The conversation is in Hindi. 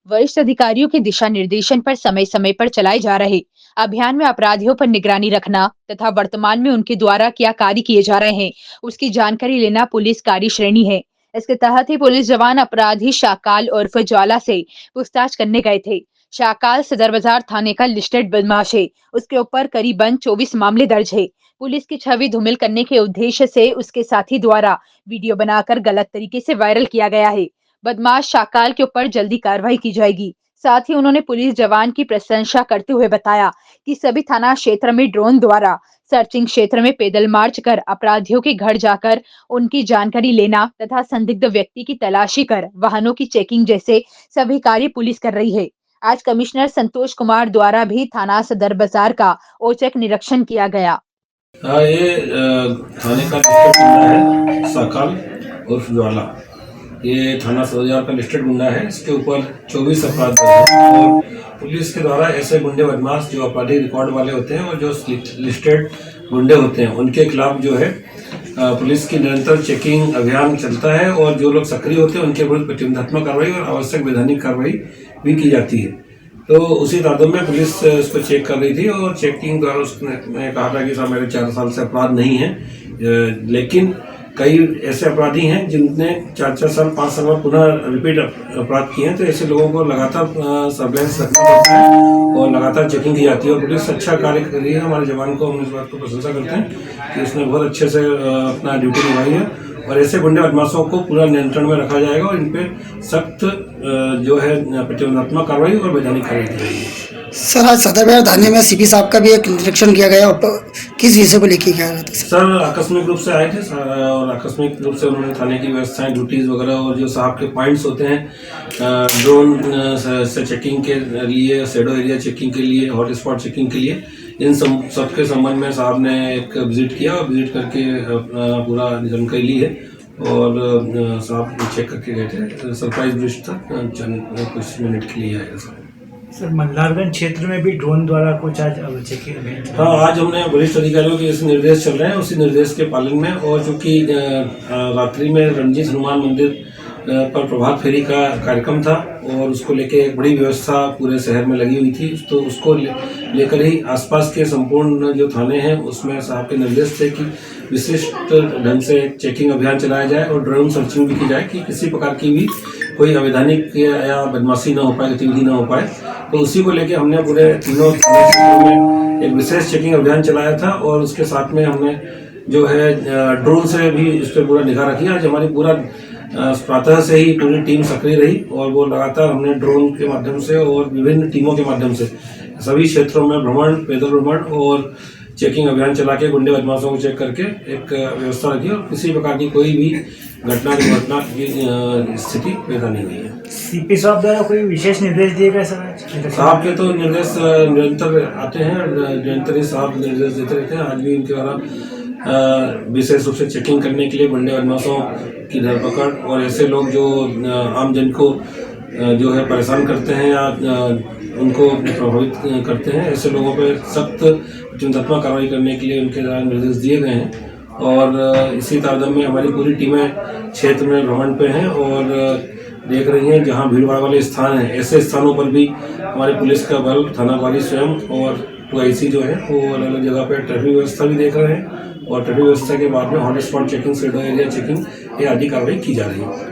वरिष्ठ अधिकारियों के दिशा निर्देशन पर समय समय पर चलाए जा रहे अभियान में अपराधियों पर निगरानी रखना तथा वर्तमान में उनके द्वारा क्या कार्य किए जा रहे हैं उसकी जानकारी लेना पुलिस कार्य श्रेणी है। इसके तहत ही पुलिस जवान अपराधी शाकाल उर्फ ज्वाला से पूछताछ करने गए थे। शाकाल सदर बाजार थाने का लिस्टेड बदमाश है। उसके ऊपर करीबन 24 मामले दर्ज है। पुलिस की छवि धूमिल करने के उद्देश्य से उसके साथी द्वारा वीडियो बनाकर गलत तरीके से वायरल किया गया है। बदमाश शाकाल के ऊपर जल्दी कार्रवाई की जाएगी। साथ ही उन्होंने पुलिस जवान की प्रशंसा करते हुए बताया कि सभी थाना क्षेत्र में ड्रोन द्वारा सर्चिंग क्षेत्र में पैदल मार्च कर अपराधियों के घर जाकर उनकी जानकारी लेना तथा संदिग्ध व्यक्ति की तलाशी कर वाहनों की चेकिंग जैसे सभी कार्य पुलिस कर रही है। आज कमिश्नर संतोष कुमार द्वारा भी थाना सदर बाजार का औचक निरीक्षण किया गया। हाँ, ये थाने का लिस्टेड गुंडा है शाकाल उर्फ ज्वाला। ये थाना सदर का लिस्टेड गुंडा है। इसके ऊपर 24 अपराध दर्ज हैं और पुलिस के द्वारा ऐसे गुंडे बदमाश जो अपराधी रिकॉर्ड वाले होते हैं और जो लिस्टेड गुंडे होते हैं उनके खिलाफ जो है पुलिस की निरंतर चेकिंग अभियान चलता है और जो लोग सक्रिय होते हैं उनके विरुद्ध प्रतिबंधात्मक कार्रवाई और आवश्यक वैधानिक कार्रवाई भी की जाती है। तो उसी तादाद में पुलिस इसको चेक कर रही थी और चेकिंग द्वारा उसने कहा था कि साहब मेरे 4 साल से अपराध नहीं है, लेकिन कई ऐसे अपराधी हैं जिनने 4-4 साल 5 साल बाद पुनः रिपीट अपराध किए हैं। तो ऐसे लोगों को लगातार सर्वेलेंस रखना पड़ता है और लगातार चेकिंग की जाती है और पुलिस अच्छा कार्य कर रही है। हमारे जवान को हम इस बात को प्रशंसा करते हैं कि उसने बहुत अच्छे से अपना ड्यूटी निभाई है और ऐसे गुंडे बदमाशों को पूरा नियंत्रण में रखा जाएगा और इन पे सख्त जो है प्रतिबंधात्मक कार्रवाई और वैधानिक कार्रवाई की जाएगी। सर, आज सदर बाजार थाने में सीपी साहब का भी एक निरीक्षण किया गया, किस विषय को लेके किया गया था? सर आकस्मिक रूप से आए थे और आकस्मिक रूप से उन्होंने थाने की व्यवस्थाएं, ड्यूटीज वगैरह और जो साहब के पॉइंट्स होते हैं ड्रोन से चेकिंग के लिए, शैडो एरिया चेकिंग के लिए, हॉट स्पॉट चेकिंग के लिए, इन सब के संबंध में साहब ने एक विजिट किया और विजिट करके पूरा जानकारी ली है और साहब चेक करके गए थे। सरप्राइज विजिट था, कुछ मिनट के लिए आया सर। मल्हारगंज क्षेत्र में भी ड्रोन द्वारा कुछ आज चेकिंग? हाँ, आज हमने वरिष्ठ अधिकारियों के जैसे निर्देश चल रहे हैं उसी निर्देश के पालन में और चूंकि रात्रि में रणजीत हनुमान मंदिर पर प्रभात फेरी का कार्यक्रम था और उसको लेके एक बड़ी व्यवस्था पूरे शहर में लगी हुई थी, तो उसको लेकर ही आसपास के संपूर्ण जो थाने हैं उसमें साहब के निर्देश थे कि विशिष्ट ढंग से चेकिंग अभियान चलाया जाए और ड्रोन सर्चिंग भी की जाए कि किसी प्रकार की भी कोई अवैधानिक या बदमाशी ना हो पाए, गतिविधि ना हो पाए। तो उसी को लेके हमने पूरे तीनों थाने क्षेत्रों में एक विशेष चेकिंग अभियान चलाया था और उसके साथ में हमने जो है ड्रोन से भी इस पर पूरा निगाह रखी। आज हमारी पूरा प्रातः से ही पूरी टीम सक्रिय रही और वो लगातार हमने ड्रोन के माध्यम से और विभिन्न टीमों के माध्यम से सभी क्षेत्रों में भ्रमण, पैदल भ्रमण और चेकिंग अभियान चला के गुंडे बदमाशों को चेक करके एक व्यवस्था रखी और किसी प्रकार की कोई भी घटना की स्थिति पैदा नहीं हुई है। सीपी साहब द्वारा कोई विशेष निर्देश दिए गए सर? साहब के तो निर्देश निरंतर आते हैं, निरंतर ही साहब निर्देश देते रहते हैं। आज भी उनके द्वारा विशेष रूप से चेकिंग करने के लिए गुंडे बदमाशों की धरपकड़ और ऐसे लोग जो आम जन को जो है परेशान करते हैं या उनको प्रभावित करते हैं, ऐसे लोगों पर सख्त प्रतिबंधात्मक कार्रवाई करने के लिए उनके द्वारा निर्देश दिए गए हैं। और इसी तारतम्य में हमारी पूरी टीमें क्षेत्र में भ्रमण पे हैं और देख रही हैं जहां भीड़ भाड़ वाले स्थान हैं, ऐसे स्थानों पर भी हमारी पुलिस का बल, थाना वाली स्वयं और 2IC जो है वो अलग अलग जगह पे ट्रैफिक व्यवस्था भी देख रहे हैं और ट्रैफिक व्यवस्था के बाद में hot spot checking, shadow area checking ये आदि कार्रवाई की जा रही है।